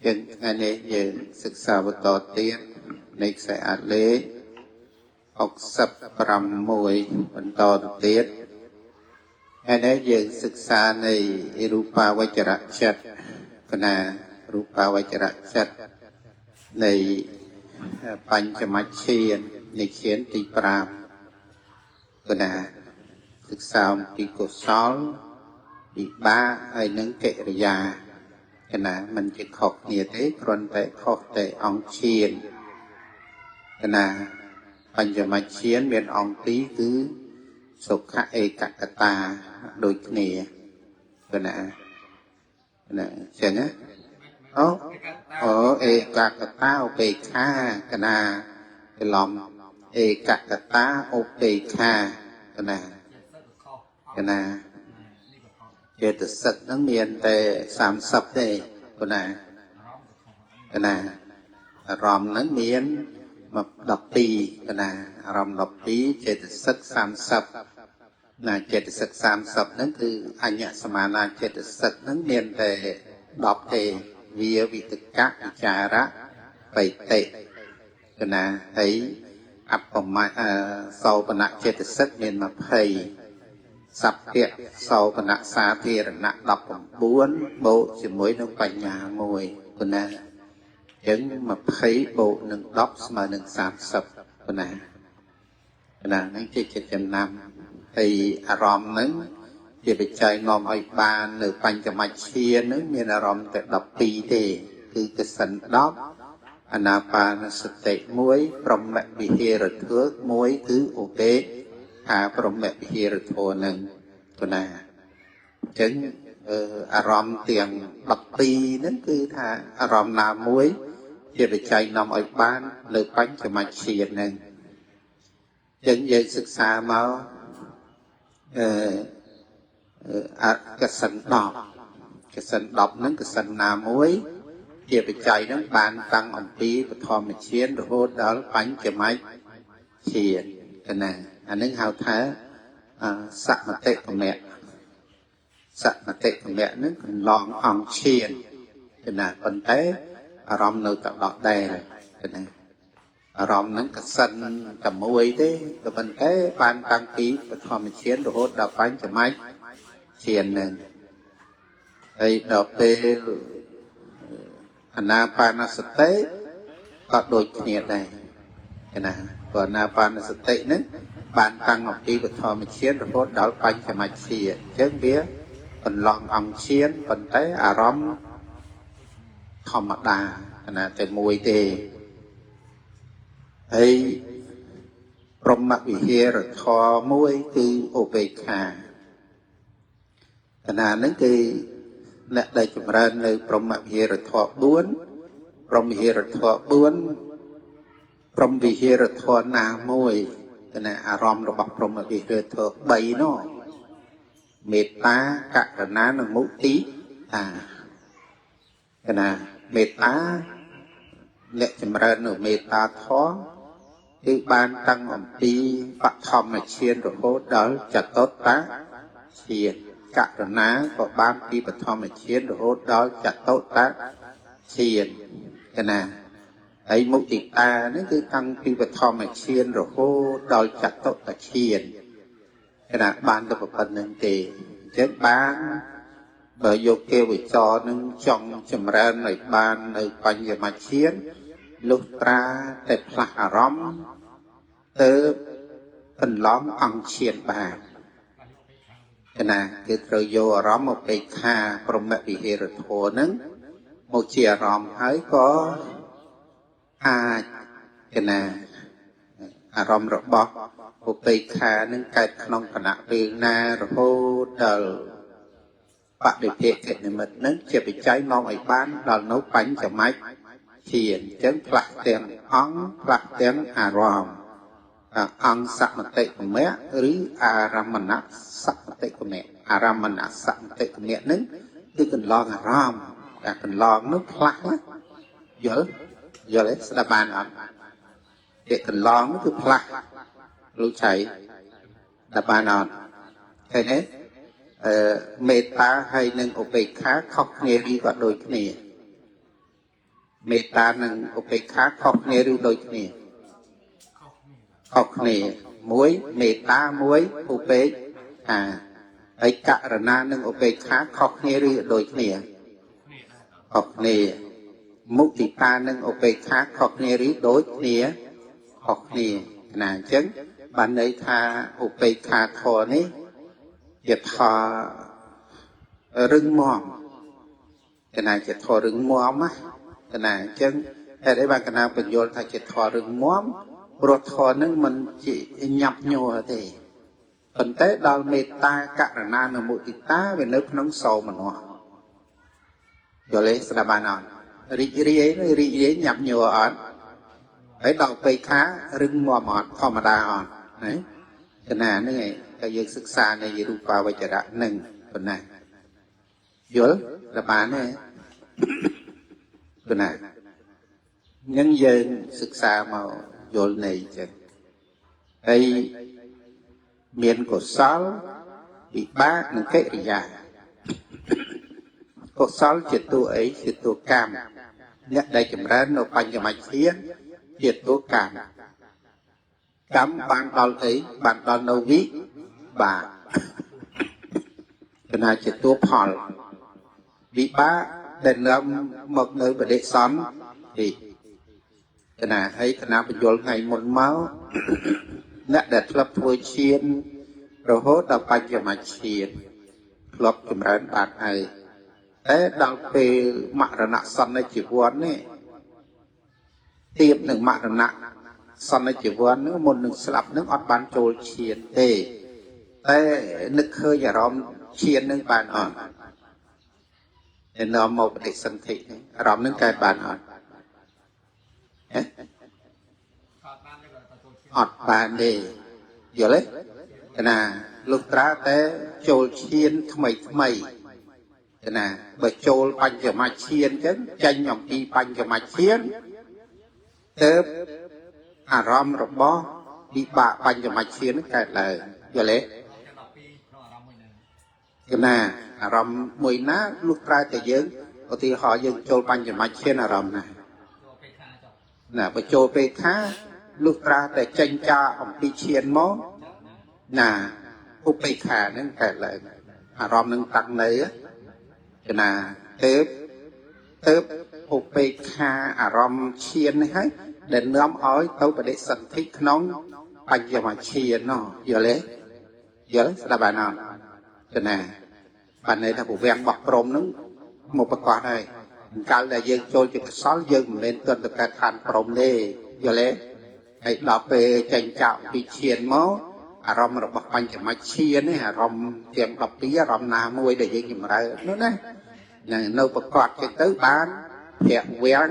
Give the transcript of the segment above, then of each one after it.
Dân ngày nay giờศึกษาបន្តទៀតនៃខ្សែអាតលេខ66បន្តទៅទៀតថ្ងៃនេះយើងសិក្សានៃរូបាវចរចិត្តកណារូបាវចរចិត្តនៃបញ្ចមច្ឆាននៃឈានទី5កណាសិក្សាអំពីកុសលវិបាកហើយនិងកិរិយាកណាមិនជាខុសគ្នាទេគ្រាន់តែខុសតែអង្គឈានកណាបញ្ចមច្ឆានមានអង្គពីរគឺសុខៈឯកកតាដូចគ្នាកណាចឹងណាអូឯកកតាឧបេក្ខាកណាច្រឡំឯកកតាឧបេក្ខាកណាចេតសិកហ្នឹងមានតែ30ទេកណាអារម្មណ៍ហ្នឹងមាន12កណាអារម្មណ៍12ចេតសិក30ណាចេតសិក30ហ្នឹងគឺអញ្ញសមានាចេតសិកហ្នឹងមានតែ10ទេវាវិតកៈវិចារៈបៃតិកណាហើយអបមៈសោបនៈចេតសិកមាន20សព្ទៈសោបនៈសាធារណៈ19បូកជាមួយនឹងបញ្ញា1កណាអញ្ចឹង20បូកនឹង10ស្មើនឹង30កណាហ្នឹងជាចំណាំហើយអារម្មណ៍ហ្នឹងជាបច្ច័យនាំឲ្យបាននៅបញ្ចមច្ឆានហ្នឹងមានអារម្មណ៍តែ12ទេគឺកសិន10អានាបានសតិ1ព្រមវិហេរធម៌1គឺឧបេក្ខាព្រមវិហេរធម៌ហ្នឹងកណាអញ្ចឹងអារម្មណ៍ទាំង12ហ្នឹងគឺថាអារម្មណ៍ណាមួយជាបច្ច័យនាំឲ្យបានលើបញ្ចមច្ឆានហ្នឹងអញ្ចឹងយើងសិក្សាមកកសិន10ហ្នឹងកសិនណាមួយជាបច្ច័យហ្នឹងបានតាំងអំពីបឋមឈានរហូតដល់បញ្ចមច្ឆានកណាអានឹងហៅថាសមតិគមៈហ្នឹងកន្លងអង្គឈានកណាប៉ុន្តែអារម្មណ៍នៅតែដដែលកណាអារម្មណ៍ហ្នឹងកសិនតែមួយទេក៏ប៉ុន្តែបានតាំងពីបឋមឈានរហូតដល់បញ្ចមច្ឆានហ្នឹងហើយដល់ពេលអានាបានសតិក៏ដូចគ្នាដែរណាព្រោះអានាបានសតិហ្នឹងបានតាំងអំពីបឋមឈានរហូតដល់បញ្ចមច្ឆានអញ្ចឹងវាកន្លងអង្គឈានប៉ុន្តែអារម្មណ៍ធម្មតាណាតែមួយទេហើយព្រមវិហារធម៌មួយគឺឧបេក្ខាកណាហ្នឹងគឺអ្នកដែលចម្រើននៅព្រមវិហារធម៌4ព្រមវិហារធម៌4ព្រមវិហារធម៌ណាមួយគណៈអារម្មណ៍របស់ព្រមវិហារធម៌3នោះមេត្តាករុណានិងមុទិតាគណៈមេត្តាអ្នកចម្រើននៅមេត្តាធម៌គឺបានតាំងអំពីបឋមឈានរហូតដល់ចតុត្តឈានករុណាក៏បានពីបឋមឈានរហូតដល់ចតុត្តឈានកណាហើយមុទិតានេះគឺតាំងពីបឋមឈានរហូតដល់ចតុត្តឈានកណាបានទៅប៉ុណ្្នឹងទេអញ្ចឹងបានបើយកគេវិចរនឹងចង់ចម្រើនឲ្យបាននៅបញ្ញមច្ឆានលុះត្រាតែផ្លាស់អារម្មណ៍ទៅកន្លងអង្គឈានបានកណាគឺត្រូវយកអារម្មណ៍មកបេក្ខាព្រមវិហេរធម៌ហ្នឹងមកជាអារម្មណ៍ហើយក៏អាចកណាអារម្មណ៍របស់ឧបេក្ខានឹងកើតក្នុងគណៈពេលណារហូតដល់បដិភេកនិមិត្តនឹងជាបច្ច័យមកឲ្យបានដល់នៅបញ្ចមច្ឆានអញ្ចឹងផ្លាស់ទាំងអង្គផ្លាស់ទាំងអារម្មណ៍អង្គសមតិគមៈឬអារមណសមតិគមៈអារមណសមតិគមៈនឹងគឺកន្លងអារម្មណ៍តែកន្លងនោះផ្លាស់យល់ទេស្ដាប់បានអត់តែកន្លងនោះគឺផ្លាស់លោកចៃស្ដាប់បានអត់ឃើញទេមេត្តាហើយនិងឧបេក្ខាខុសគ្នាឬក៏ដូចគ្នា មេត្តានិងឧបេក្ខាខុសគ្នាឬដូចគ្នាខុសគ្នាមួយមេត្តាមួយឧបេក្ខាហើយករុណានិងឧបេក្ខាខុសគ្នាឬដូចគ្នាខុសគ្នាមុទិតានិងឧបេក្ខាខុសគ្នាឬដូចគ្នាខុសគ្នាណាអញ្ចឹងបានន័យថាឧបេក្ខាធម៌នេះជាធម៌រឹងមាំកណាជាធម៌រឹងមាំណាកណាអញ្ចឹងហេតុអីបានកណាបញ្យល់ថាជាធម៌រឹងមាំព្រោះធម៌នឹងមិនជាញាប់ញ័រទេប៉ុន្តែដល់មេត្តាករុណានិងមុទិតាវានៅក្នុងសោមនស្សយល់ទេស្ដាប់បានអត់រីករាយញាប់ញ័រអត់ហើយដល់ឧបេក្ខារឹងមាំអត់ធម្មតាអត់ណាកណាហ្នឹងឯងតែយើងសិក្សាในរូបាវចរៈនឹងប៉ុណ្ណាយល់ស្ដាប់បានទេប៉ុណ្ណាញឹងយើងសិក្សាមកយល់នៃចឹងហើយមានកុសលវិបាកនិងកិរិយាកុសលជាតួអីជាតួកម្មអ្នកដែលចម្រើននៅបញ្ញមជ្ឈានជាតួកម្មកម្មបានដល់អីបានដល់នៅវិបាកគណៈជាតួផលវិបាកដែលនាំមកនៅបដិសន្ធិគណៈហើយគណៈបញ្យល់ថ្ងៃមុនមកអ្នកដែលធ្លាប់ធ្វើឈានរហូតដល់បញ្ញមជ្ឈានធ្លាប់ចម្រើនបានហើយតែដល់ពេលមរណសន្និជីវ័ននេះទៀបនឹងមរណសន្និជីវ័ននឹងមុននឹងស្លាប់នឹងអត់បានចូលឈានទេតែនឹកឃើញអារម្មណ៍ឈាននឹងបានអត់ឯនាំមកបដិសន្ធិអារម្មណ៍នឹងកើតបានអត់អត់បានទេយល់ទេណាលោកត្រាតែចូលឈានថ្មីណាបើចូលបញ្ចមជ្ឈានចឹងចេញអំពីបញ្ចមជ្ឈានទៅអារម្មណ៍របស់វិបាកបញ្ចមជ្ឈាននឹងកើតឡើងយល់ទេណាអារម្មណ៍មួយណាលោកត្រាតែយើងឧទាហរណ៍យើងចូលបញ្ចមជ្ឈានអារម្មណ៍ណាបើចូលពេខាលោកត្រាតែចេញចាអំពីឈានមកណាឧបេក្ខានឹងកើតឡើងអារម្មណ៍នឹងតាំងនៅណាទៅឧបេក្ខាអារម្មណ៍ឈាននេះហើយដែលនាំឲ្យទៅបដិសន្ធិក្នុងបញ្ញមជ្ឈាននោះយល់ទេយល់ស្ដាប់បានអត់ណាបានន័យថាពវាំងបោះព្រំនឹងមកប្រកាសហើយកាលដែលយើងចូលជាកុសលយើងមិនមែនទាន់ទៅកើតឋានព្រំទេយល់ទេហើយដល់ពេលចេញចាក់ពីឈានមកអារម្មណ៍របស់បញ្ចមជ្ឈាននេះអារម្មណ៍ទាំង12អារម្មណ៍ណាមួយដែលយើងចម្រើននោះណានៅប្រកាសចឹងទៅបានភៈវាំង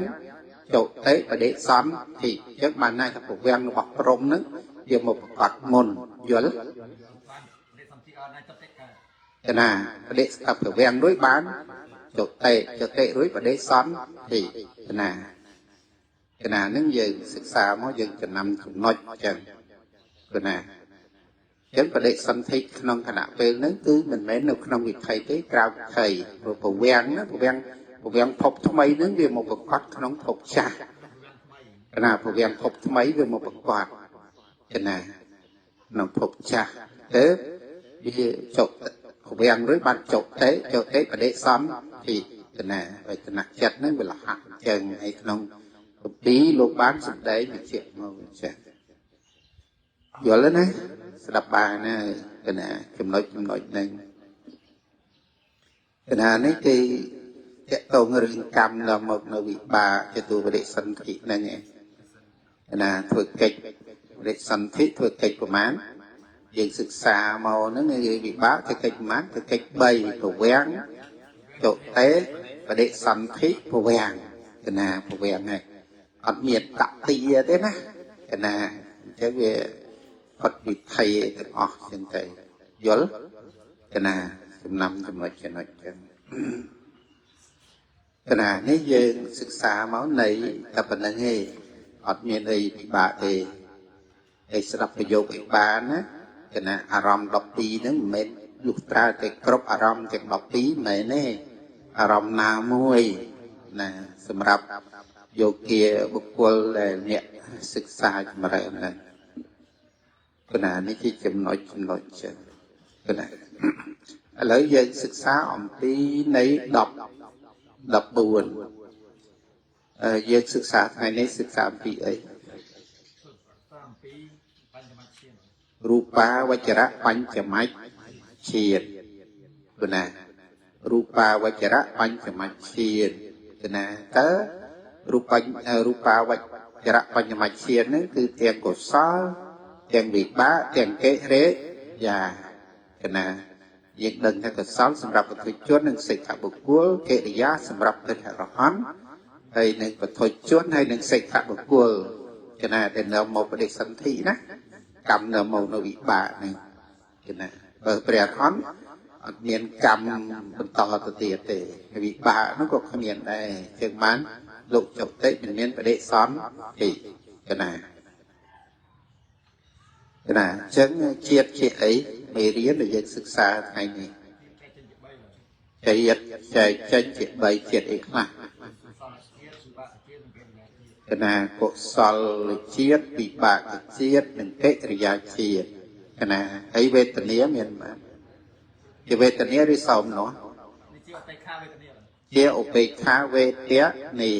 ចុតិបដិសន្ធិអញ្ចឹងបានន័យថាពវាំងរបស់ព្រំនឹងយកមកប្រកាសមុនយល់ទេណាបដិសន្ធិពវាំងរួចបានចុតិរួចបដិសន្ធិណានឹងយើងសិក្សាមកយើងចំណាំចំណុចចឹងណាចឹងបដិសន្ធិក្នុងគណៈពេលហ្នឹងគឺមិនមែននៅក្នុងវិថីទេក្រៅវិថីព្រោះពវាំងណាពវាំងភពថ្មីហ្នឹងវាមកប្រកាសក្នុងភពចាស់ណាពវាំងភពថ្មីវាមកប្រកាសណាក្នុងភពចាស់ទៅវាចុកពវាំងរួចបានចុតិបដិសន្ធិណាវេទនចិត្តហ្នឹងវាលះចឹងហើយក្នុងពីលោកបានសម្ដែងវិជ្ជាមកចាស់យល់ទេណាស្ដាប់បានហើយគណៈចំណុចហ្នឹងគណៈនេះគឺតកតងរឿងកម្មដល់មកនៅវិបាកចតុបដិសន្ធិហ្នឹងឯងគណៈធ្វើកិច្ចបដិសន្ធិធ្វើកិច្ចប្រមាណយើងសិក្សាមកហ្នឹងវិបាកធ្វើកិច្ចប្រមាណធ្វើកិច្ច3ប្រវាំងចុតិបដិសន្ធិប្រវាំងគណៈប្រវាំងហ្នឹងអត់មានតតិទេណាគណៈអញ្ចឹងវាផុតវិថីទាំងអស់ចឹងទៅយល់កណាចំណាំចំណុចចឹងកណានេះយើងសិក្សាមកនៃតែប៉ុណ្្នឹងឯងអត់មានអីពិបាកទេឯស្ដាប់ប្រយោគឯបានណាកណាអារម្មណ៍12ហ្នឹងមិនមែនលុះត្រាតែគ្រប់អារម្មណ៍ទាំង12មិនមែនទេអារម្មណ៍ណាមួយ ណាសម្រាប់យោគាបុគ្គលដែលអ្នកសិក្សាចម្រើនណាគណៈនេះជាចំណុចចឹងគណៈឥឡូវយើងសិក្សាអំពីនៃ14យើងសិក្សាថ្ងៃនេះសិក្សាអំពីអីរូបាវចរៈបញ្ចមច្ឆាទគណៈរូបាវចរៈបញ្ចមច្ឆាទគណៈតើរូបាវចរៈបញ្ចមច្ឆាទហ្នឹងគឺទាំងកុសលទាំងវិបាកទាំងកិរិយាគណៈយើងដឹងថាកុសលសម្រាប់បុគ្គលជននិងសិក្ខបុគ្គលកិរិយាសម្រាប់ព្រះអរហន្តហើយនឹងបុគ្គលជនហើយនឹងសិក្ខបុគ្គលគណៈដែលនៅមកបដិសន្ធិណាកម្មនៅមកនៅវិបាកហ្នឹងគណៈបើព្រះអរហន្តអត់មានកម្មបន្តទៅទៀតទេវិបាកនោះក៏គ្មានដែរជាងបានលោកចុតិមិនមានបដិសន្ធិគណៈគណៈអញ្ចឹងជាតិជាអីមេរៀនដែលយើងសិក្សាថ្ងៃនេះចែកចេញជា3ជាតិអីខ្លះគណៈកុសលជាតិវិបាកជាតិនិងកិរិយាជាតិគណៈហើយវេទនាមានបានជាវេទនាឬសោមនោះជាឧបេក្ខាវេទនា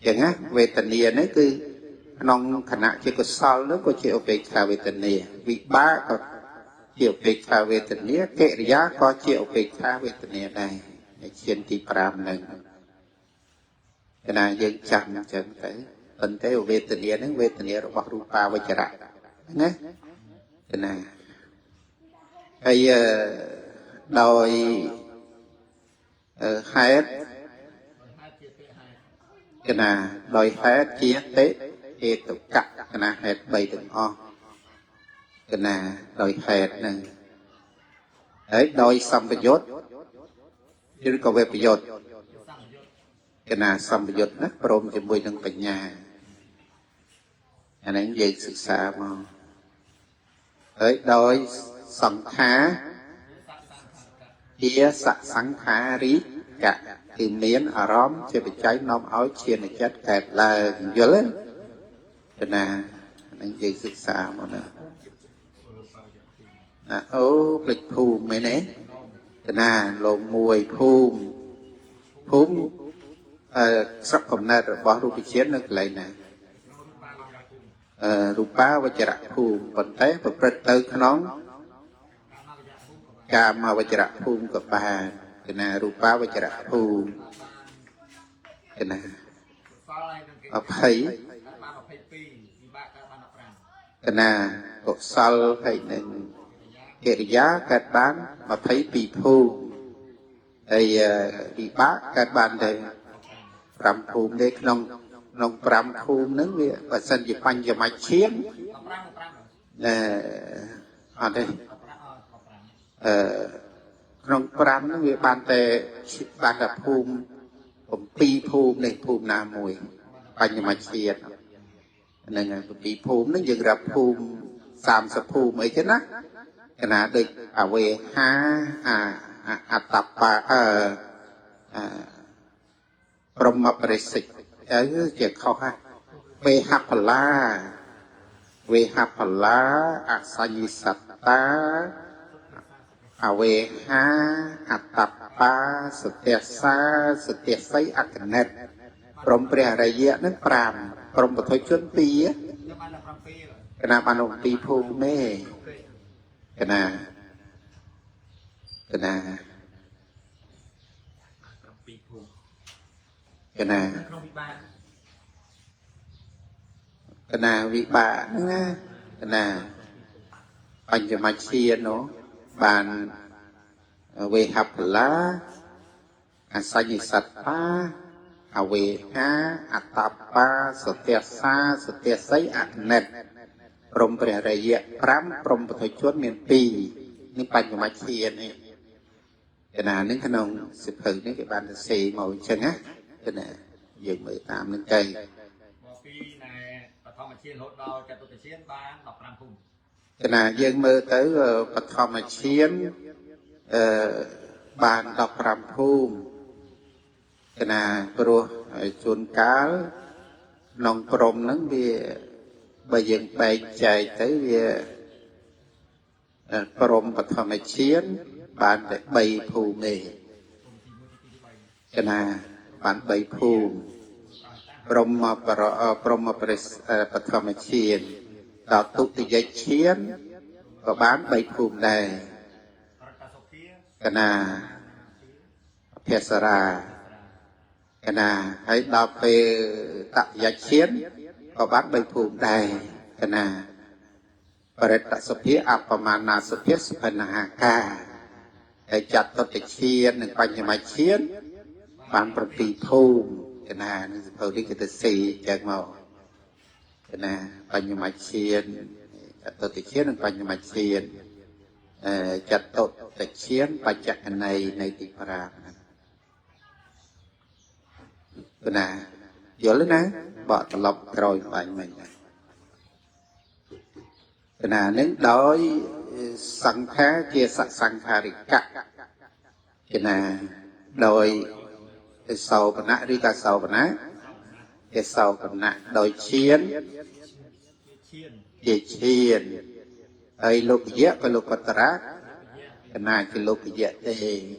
ចឹងណាវេទនានេះគឺក្នុងខណៈជាកុសលនោះក៏ជាឧបេក្ខាវេទនាវិបាកក៏ជាឧបេក្ខាវេទនាកិរិយាក៏ជាឧបេក្ខាវេទនាដែរឈានទី5ហ្នឹងគណៈយើងចាំអញ្ចឹងទៅប៉ុន្តែវេទនាហ្នឹងវេទនារបស់រូបាវចរៈណាគណៈហើយដោយហេតុគណៈដោយហេតុជាតិហេតុកៈគណៈហេតុ3ទាំងអស់គណៈដោយហេតុហ្នឹងហើយដោយសម្ពយុទ្ធឬក៏វេបយុទ្ធគណៈសម្ពយុទ្ធណាព្រមជាមួយនឹងបញ្ញាអានេះយើងសិក្សាមកហើយដោយសង្ខារជាសង្ខារិកៈគឺមានអារម្មណ៍ជាបច្ច័យនាំឲ្យឈានចិត្តកើតឡើងយល់ទេណានឹងយើងសិក្សាមកណាអូភ្លេចភូមិមែនទេណាលោកមួយភូមិស្រុកកំណើតរបស់រូបជាតិនៅកន្លែងណារូបាវចរៈភូមិប៉ុន្តែប្រព្រឹត្តទៅក្នុងកាមវចរៈភូមិក៏បានគណៈរូបាវចរៈភូមិគណៈ20គណៈកុសលហើយនឹងកិរិយាកើតបាន22ភូមិហើយវិបាកកើតបានតែ5ភូមិទេក្នុង5ភូមិហ្នឹងវាបើសិនជាបញ្ចមច្ឆានអត់ទេក្នុង5ហ្នឹងវាបានតែភូមិ7ភូមិនេះភូមិណាមួយបញ្ចមច្ឆានហ្នឹង7ភូមិហ្នឹងយើងរាប់ភូមិ30ភូមិអីចឹងណាគណៈដូចអវេហាអតបព្រមបរិសិទ្ធជាខុសហ្នឹងវេហបលាអសញ្ញសត្តាអវេហាអតបាសតិសាសតិស័យអកណិតព្រមព្រះអរិយៈហ្នឹង5ព្រមពុទ្ធជន2គណៈបាន7ភូមិទេគណៈគណៈវិបាកណាគណៈបញ្ចមច្ឆាននោះបានវេហបលាអសញ្ញសត្តាអវេហាអតបាសតិសាសតិស័យអនិតព្រមព្រះរាយៈ5ព្រមពុទ្ធជនមាន2នេះបញ្ចមច្ឆាននេះគណៈនេះក្នុងសិភៅនេះគេបានសរសេរមកអញ្ចឹងណាគណៈយើងមើលតាមនឹងទៅមកពីណែបឋមឈានរហូតដល់ចតុតឈានបាន15ភូមិគណៈយើងមើលទៅបឋមឈានបាន15ភូមិ cái nào pro chuồn cá nông prom nắng vì bây giờ bay chạy tới vì prom bật thầm chiến bạn để bay phù mề cái nào bạn bay phù prom mà prom mà bật thầm chiến đào tụ từ dây chiến và bán bay phù này cái nào phê ra cái nào hãy đọc về tạo giá chiến có bán bay phù này cái nào và để tạo sự phía áp mà là sự phía sự phần là ca để chặt tốt để chiến đừng quanh nhà máy chiến bán bằng tỷ phù cái nào nó phù đi cái xì chẳng màu cái nào quanh nhà máy chiến chặt tốt để chiến đừng quanh nhà máy chiến chặt tốt để chiến và chặt cái này thì phải làm cái nào giờ lên á bỏ lọc rồi phải mình cái nào nếu đói sang khá chia sang khá thì cắt cái nào đòi cái sầu và nã đi cả sầu và nã cái sầu và nã đòi chiến về chiến ai lục dễ và lục bát rác cái nào thì lục dễ thì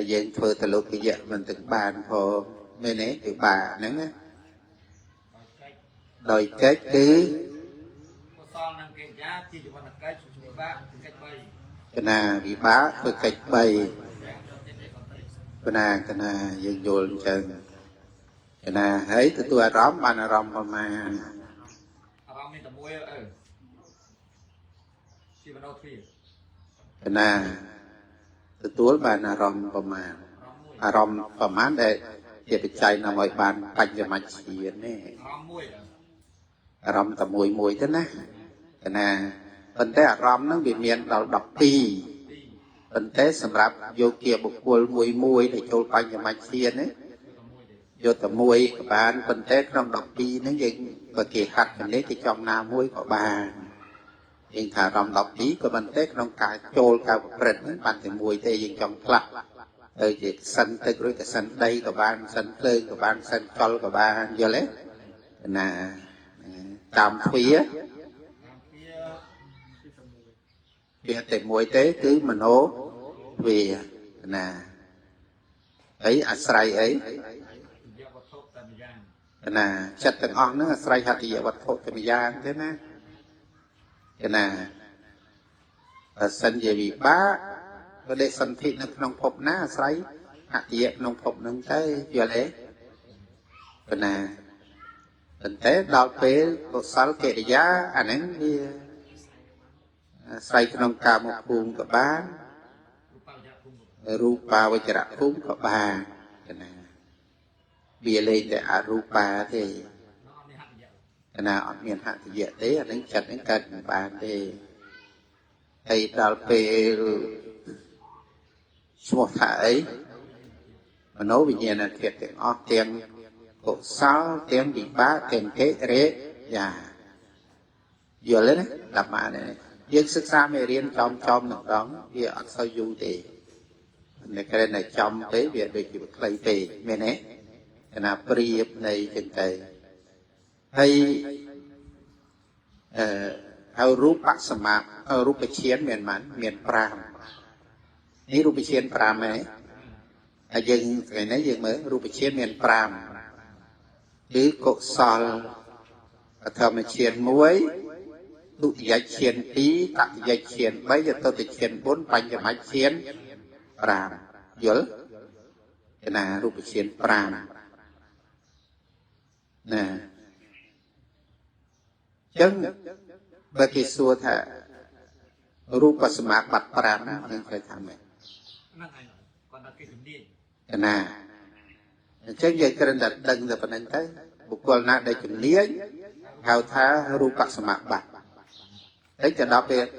dân phơi thì lục dễ mình từng bàn phô mấy nấy từ bà nắng á đòi chết cứ cái nào bị bá với cách bay cái nào dân vô lên chân cái nào thấy từ tôi róm bàn róm mà cái nào từ túi bàn róm mà róm mà để để chạy nằm ở bàn bánh cho mặt chỉ này róm tầm mùi thế nè cái nào vấn đề róm nó bị miền đầu đọc pi vấn đề sầm rạp vô kia một cuốn mùi để cho bánh cho mặt chỉ ấy vô tầm mùi của bạn vấn đề trong đọc pi nó gì và kỳ hạt mình lấy thì trong nào mùi của bà nhưng thà róm đọc pi của vấn đề trong cả trôi cả một rừng bạn thì mùi thế nhưng trong lạ việc sân tới rồi cái sân đây của bạn sân lên của bạn sân cho của bạn giờ lấy là tạm phía phía tại mỗi tế cứ mình hố vì là ấy asrai ấy là chặt từng on nó asrai hạt thì vật thổ thì giang thế nè cái là sân về bị bá và để sân thị nó không phộp ná asrai hạt thì không phộp nó tới giờ lấy cái là tình thế đào phế của sáu kệ giá anh ấy đi xây trong cả một vùng của ba rupa với chả phúng của ba cái này bìa lên để rupa thì cái nào ở miền hạ thì dễ thế anh ấy chặt đến cần ba thì thầy đào phế một thải mà nói về nhà là thiệt tiếng o tiếng của sáu tiếng bị bá tiếng kế rễ và vừa lên đấy đập mà này dân sức xa mê riêng trong được đó vì ở sau du thì cái này trong tế việc được chịu lấy tì mê nế cái nào priệp này trên tề hay ao rúp bác sầm mạc ao rúp cái chiến miền pram ní rúp cái chiến pram này dân cái này dân mới rúp cái chiến miền pram chứ cột sòl thầm là chiến muối tụ giải chiến tí tặng giải chiến bây giờ tôi thì chiến 4 bánh cho máy chiến pram dữ cái nào rúp cái chiến pram nè chân bởi cái xua thả rúp và sơ mạc bạch pram nên phải thầm này cái nào chân vậy cái đặt đừng là phần anh thấy một con nào để chụp liếng hào thá rúp và sơ mạc bạch đấy cho đó về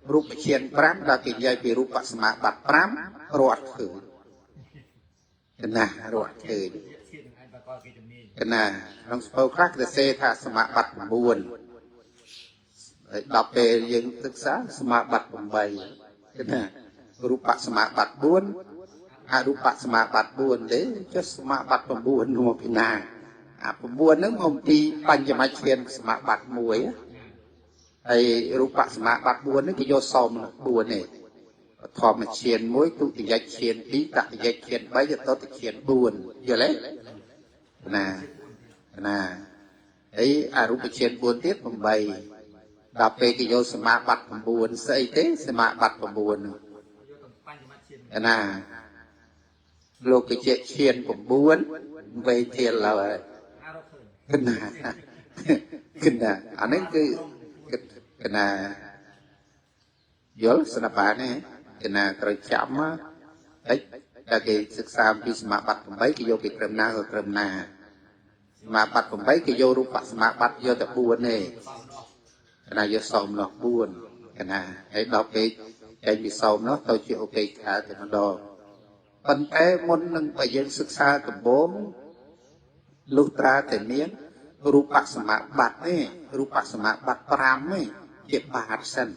rúp chiến pram đã kinh dây về rúp và sơ mạc bạch pram ruột thử cái nào ruột thử cái nào trong số khác là xe thả sơ mạc bạch buồn đọc về những thực xã sơ mạc bạch bằng bầy cái nào rúp và sơ mạc bạch buồn อารูปะสมาบัติบุญเด้จะสมาบัติประบุญนัวพินาประบุญนั้นผมปีปัญจมาเชียนสมาบัติมวยไอรูปะสมาบัติบุญนั้นก็โยซอมบุญเนี่ยทอมาเชียนมวยตุติยเชียนปีตะติยเชียนใบจะโตติเชียนบุญเยอะเลยนะไออารูปเชียนบุญเทียบผมใบดับไปกิโยสมาบัติประบุญใส่เตสมาบัติประบุญนะโลกเจียเชียนผมบ้วนไปเทียนเราขึ้นนะอันนี้คือขึ้นนะยศสนับสนุนขึ้นนะกระจำไอ้แต่กิศึกษาพิสมาบัติผมไปกิโยกิกรมนาก็กรมนาสมาบัติผมไปกิโยรูปสมาบัติโยแต่บ้วนเนี่ยขึ้นนะโยสมหลอกบ้วนขึ้นนะไอ้ดอกไปใจมีสมเนาะตัวจีโอเคขาแต่มันดอกปัญแท้มนหนึ่งไปยังศึกษากับโบมลูตราแต่เนี้ยรูปสมาบัตินี่รูปสมาบัติปรามนี่เจ็บบาดสัน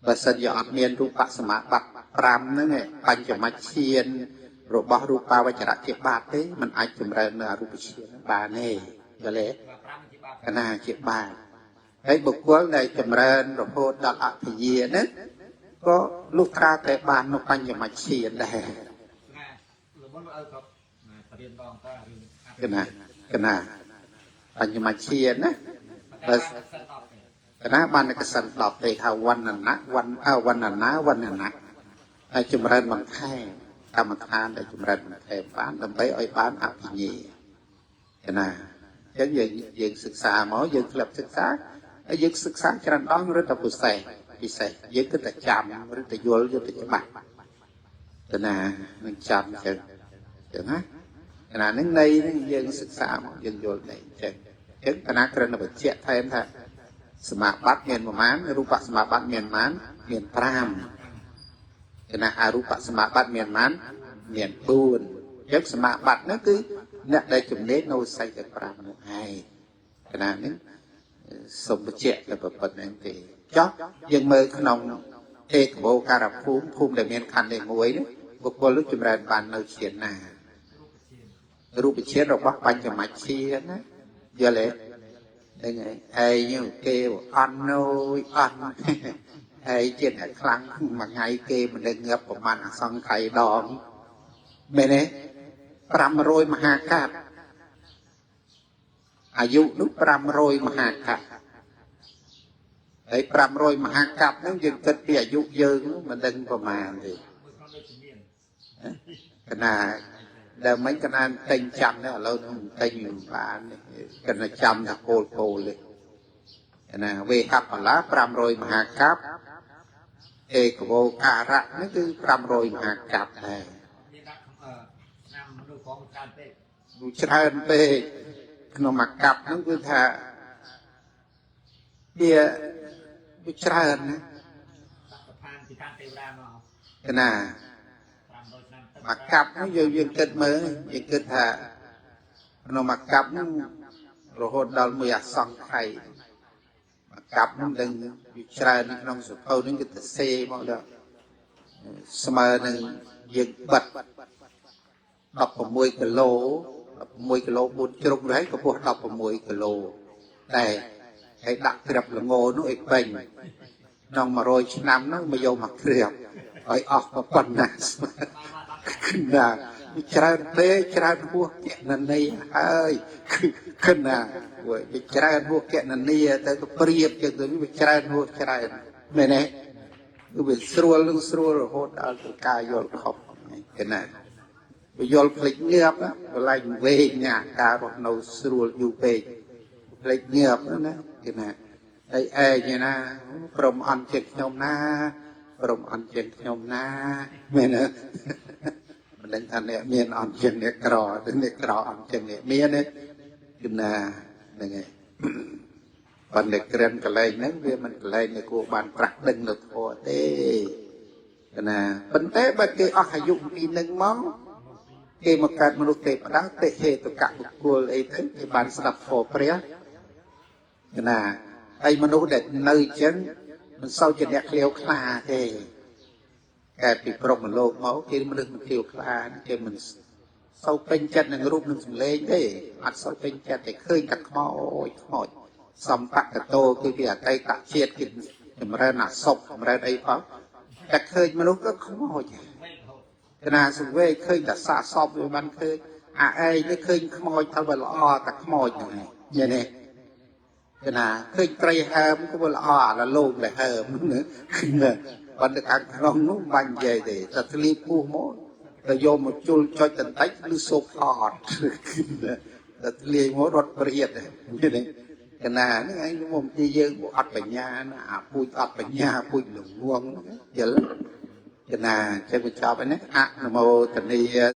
บสัญญาอัดเมียนรูปสมาบัติปรามนั่นไงปัญจมาเชียนรูปรูปาวจระเจ็บบาดเต้มันอาจจำเริญในรูปเชียนบาเน่ก็เลยขณะเจ็บบาดไอ้บุคคลในจำเริญรูปโพดอัตเยียนั้นก็ลูตราแต่บานนปัญจมาเชียนได้กันนะปัญญมาเชียนะกันนะบ้านก็สั่งตอบไปข่าววันนั้นนะวันนั้นนะวันนั้นนะไอ้จุมรันบางแท่กรรมฐานไอ้จุมรันบางแท่บ้านทำไปอ้อยบ้านอภิญีกันนะยังศึกษาหมอยังกลับศึกษาไอ้ยังศึกษาจรันต้องหรือแต่ผู้ใส่พิเศษยังก็แต่จำหรือแต่โยนหรือแต่จำกันนะมันจำเจอไหมขณะนั้นในยังศึกษายังโยนในเช่นขณะกระนั้นแบบเชี่ยไทยท่าสมาบัติเมียนมานรูปสมาบัติเมียนมานเมียนพรามขณะอารูปสมาบัติเมียนมานเมียนบูนยักสมาบัตินั่นคือเนี่ยได้จุดเน้นโนไซกับพรามให้ขณะนั้นสมบูรณ์เชี่ยกับปัจจัยที่จ๊อกยังเมื่อขนมเอกโบการภูมิได้เมียนคันได้มวยเนี่ยบุคคลรู้จุดแรงบานเราเชียนนารูปเชียนเราปัญจมาเชียนนะเยอะเลยได้ไงไอ้ยูเกวอันโนอันไอ้เจนครั้งมาไงเกมันได้เงือบประมาณสังไข่ดองไม่เนี่ยปรำโรยมหากาบอายุนุปรำโรยมหากาบไอ้ปรำโรยมหากาบนั่นยังเกิดเปียอายุเยอะมันดึงประมาณเลยขนาดเดี๋ยวไม่ขนาดเต็งจำเนี่ยเราต้องเต็งอยู่บ้านขนาดจำถ้าโกเลยนะเวหับละปรำโรยมหากาบเอกโวการะนั่นคือปรำโรยมหากาบเลยดูเชิญไปขนมกับนั่นคือถ้าเดียดูเชิญนะขนาดมักกับนั่นยังเกิดเมื่อยังเกิดถ้าขนมกับนั่นเราหดดอลมือสองไข่มักกับนั่นดึงดูเชิญนั่นขนมสุดเอานั่นก็จะเซ่หมดแล้วสมัยนึงยังบัดดับผมมวยกิโลมวยกิโลบุญจงไรก็พวกดับผมมวยกิโลแต่ไอ้ดักเกลียบละโง่นู้นไอ้เป็นน้องมาโรยชน้ำนู้นมาโยมาเกลียบไอ้ออกมาปั่นน่ะขึ้นน่ะชราเต้ชราพวกแกนั่นนี่เอ้ยขึ้นน่ะเว้ยชราพวกแกนั่นนี่แต่ก็เปรียบจากตัวนี้ชราพวกชราไม่แน่ก็เป็นสรัวลึงสรัวโหดเอาตัวกายโยนขอบกันน่ะไปโยนพลิกเงียบนะอะไรเวงเนี่ยการรถเราสรัวอยู่เวงพลิกเงียบนั่นนะกันน่ะไอ้เนี่ยนะพรหมอันเจ็ดยมนาพรหมอันเจ็ดยมนาไม่เนอะมันดังท่านเนี่ยเมียนอันเจ็ดเนี่ยกรอถึงเนี่ยกรออันเจ็ดเนี่ยเมียเนี่ยกันน่ะยังไงปันเด็กเรียนกันเลยนั่นเรื่องมันกันเลยในกูบานปรักดึงหลุดโอเต้กันน่ะปันเต้บัดเกออายุปีหนึ่งมั้งเกมาการมนุษย์เตะปะดังเตะเหตุกะบุกกลไอ้ทั้งไอ้บานสลับโผล่เปรี้ยกันน่ะไอ้มนุษย์เด็กเนยเช่นมันเศร้าจะเนี่ยเคลียวคลาเท่ cái bị prong mà lô máu kia mình được một tiêu khá kia mình sau bên chân là rút mình lên đấy mặt sau bên chân thì khơi cả khói xong tắt cái tô cái việc tay tắt chết cái mà ra nạt sọc mà ra đây pháo cái khơi mà lúc đó không hồi cái nào sùng về khơi cả xa sọc với ban khơi ai nó khơi khói thao về lo cả khói này như này cái nào khơi tray hàm có về là lôn lại hàm nữaวันเด็กอังกฤษนู้นบันใหญ่เลยแต่ทะเลพูโม่แต่โยมมาจุลจอยตันไตหรือโซฟาร์แต่ทะเลโม่รถเปรี้ยเลยนี่เลยขนาดนี้ไอ้มุมที่เยอะบุอัดปัญญานะพูดอัดปัญญาพูดหลงวงเยอะขนาดใช้บุญชอบไปนะอะนโมตันนี